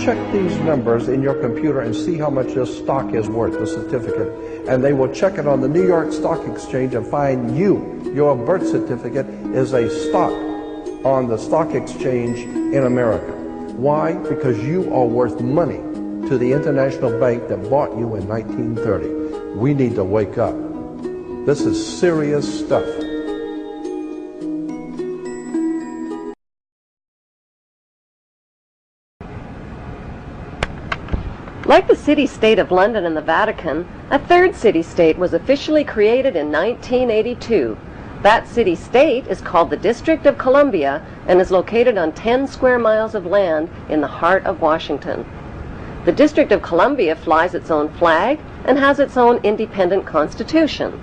check these numbers in your computer and see how much your stock is worth, the certificate. And they will check it on the New York Stock Exchange and find your birth certificate is a stock on the stock exchange in America. Why? Because you are worth money to the international bank that bought you in 1930. We need to wake up. This is serious stuff. Like the city-state of London and the Vatican, a third city-state was officially created in 1982. That city-state is called the District of Columbia and is located on 10 square miles of land in the heart of Washington. The District of Columbia flies its own flag and has its own independent constitution.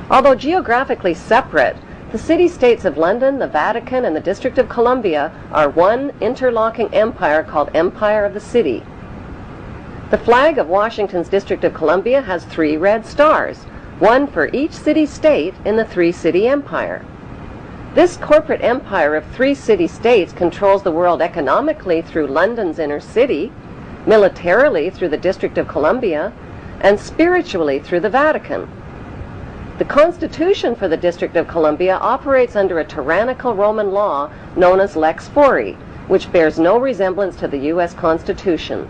Although geographically separate, the city-states of London, the Vatican, and the District of Columbia are one interlocking empire called Empire of the City. The flag of Washington's District of Columbia has 3 red stars, one for each city-state in the 3-city empire. This corporate empire of 3 city-states controls the world economically through London's inner city, militarily through the District of Columbia, and spiritually through the Vatican. The Constitution for the District of Columbia operates under a tyrannical Roman law known as Lex Fori, which bears no resemblance to the U.S. Constitution.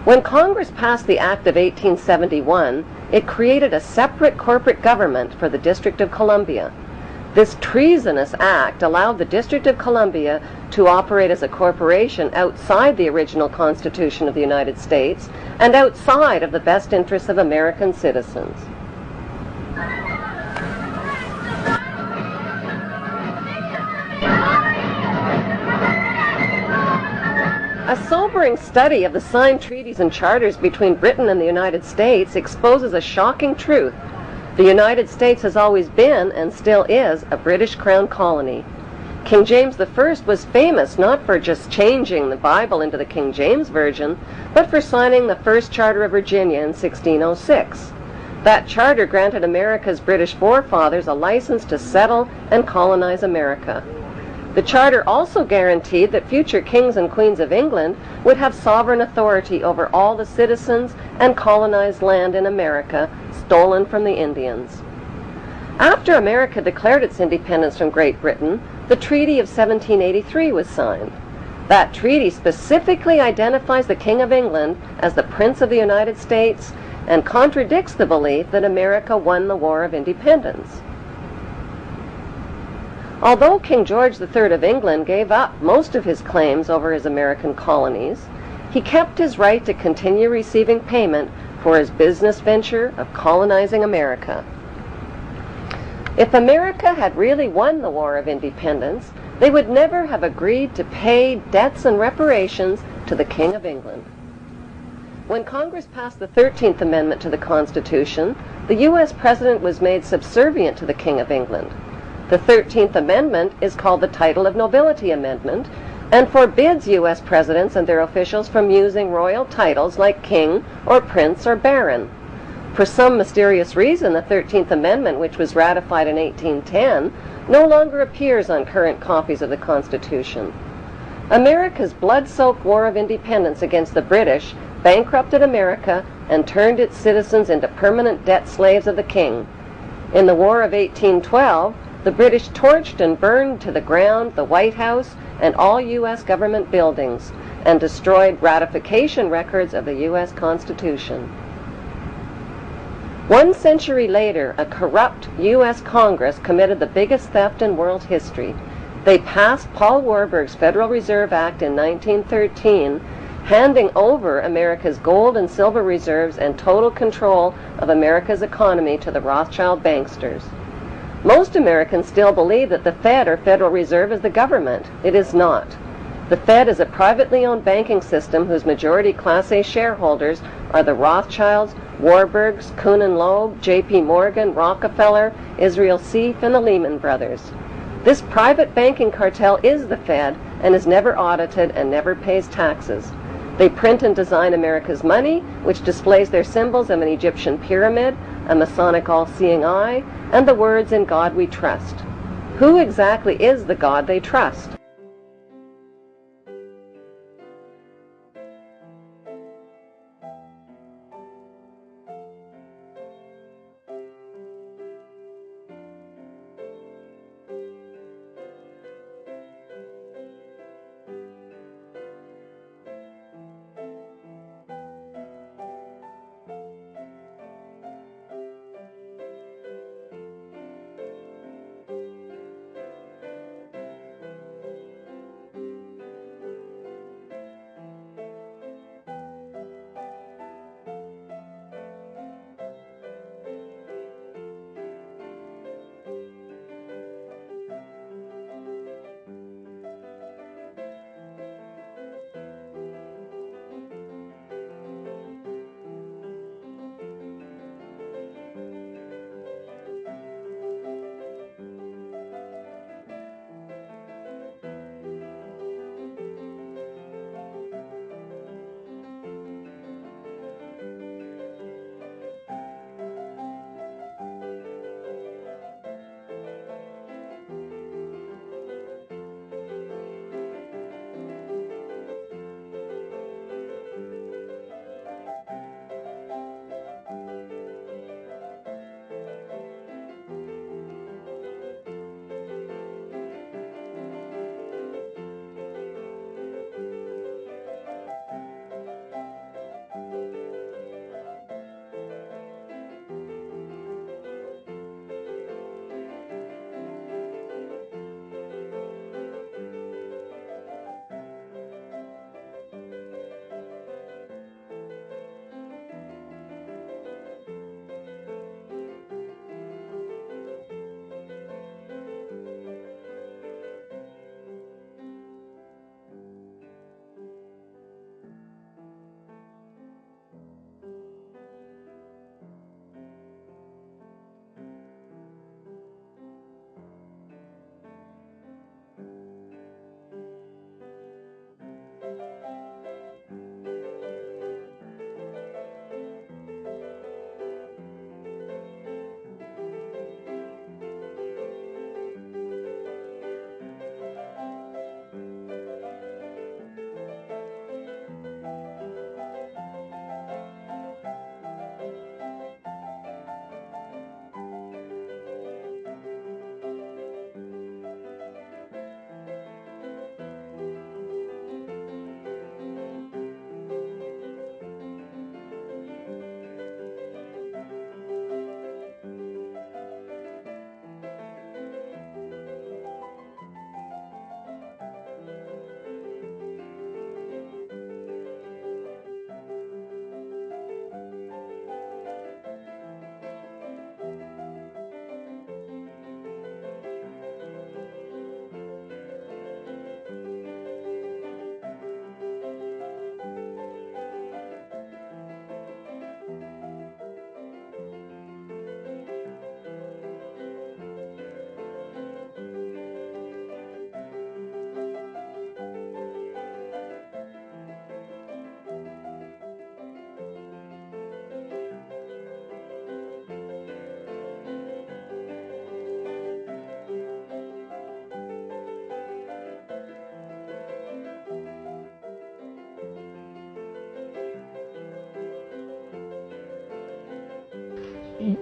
When Congress passed the Act of 1871, it created a separate corporate government for the District of Columbia. This treasonous act allowed the District of Columbia to operate as a corporation outside the original Constitution of the United States and outside of the best interests of American citizens. A sobering study of the signed treaties and charters between Britain and the United States exposes a shocking truth. The United States has always been, and still is, a British Crown colony. King James I was famous not for just changing the Bible into the King James Version, but for signing the First Charter of Virginia in 1606. That charter granted America's British forefathers a license to settle and colonize America. The charter also guaranteed that future kings and queens of England would have sovereign authority over all the citizens and colonized land in America stolen from the Indians. After America declared its independence from Great Britain, the Treaty of 1783 was signed. That treaty specifically identifies the King of England as the Prince of the United States and contradicts the belief that America won the War of Independence. Although King George III of England gave up most of his claims over his American colonies, he kept his right to continue receiving payment for his business venture of colonizing America. If America had really won the War of Independence, they would never have agreed to pay debts and reparations to the King of England. When Congress passed the 13th Amendment to the Constitution, the U.S. President was made subservient to the King of England. The 13th Amendment is called the Title of Nobility Amendment and forbids U.S. presidents and their officials from using royal titles like king or prince or baron. For some mysterious reason, the 13th Amendment, which was ratified in 1810, no longer appears on current copies of the Constitution. America's blood-soaked War of Independence against the British bankrupted America and turned its citizens into permanent debt slaves of the king. In the War of 1812, the British torched and burned to the ground the White House and all U.S. government buildings and destroyed ratification records of the U.S. Constitution. 1 century later, a corrupt U.S. Congress committed the biggest theft in world history. They passed Paul Warburg's Federal Reserve Act in 1913, handing over America's gold and silver reserves and total control of America's economy to the Rothschild banksters. Most Americans still believe that the Fed or Federal Reserve is the government. It is not. The Fed is a privately owned banking system whose majority Class A shareholders are the Rothschilds, Warburgs, Kuhn and Loeb, J.P. Morgan, Rockefeller, Israel Seif, and the Lehman Brothers. This private banking cartel is the Fed and is never audited and never pays taxes. They print and design America's money, which displays their symbols of an Egyptian pyramid, a Masonic all-seeing eye, and the words "In God We Trust." Who exactly is the God they trust?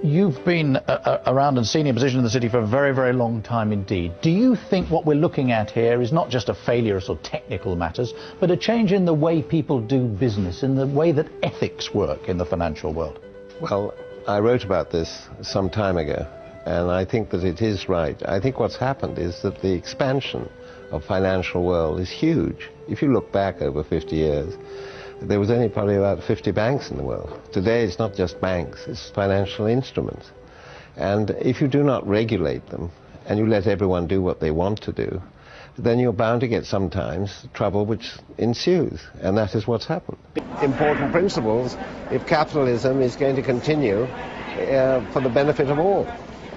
You've been around in senior position in the city for a very, very long time indeed. Do you think what we're looking at here is not just a failure of sort of technical matters, but a change in the way people do business, in the way that ethics work in the financial world? Well, I wrote about this some time ago, and I think that it is right. I think what's happened is that the expansion of financial world is huge. If you look back over 50 years, there was only probably about 50 banks in the world. Today it's not just banks, it's financial instruments. And if you do not regulate them, and you let everyone do what they want to do, then you're bound to get sometimes trouble which ensues, and that is what's happened. Important principles if capitalism is going to continue for the benefit of all.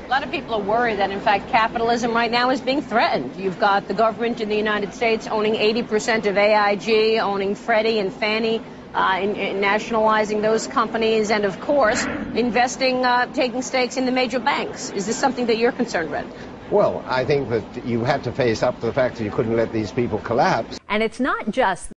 A lot of people are worried that, in fact, capitalism right now is being threatened. You've got the government in the United States owning 80% of AIG, owning Freddie and Fannie, in nationalizing those companies, and, of course, investing, taking stakes in the major banks. Is this something that you're concerned with? Well, I think that you had to face up to the fact that you couldn't let these people collapse. And it's not just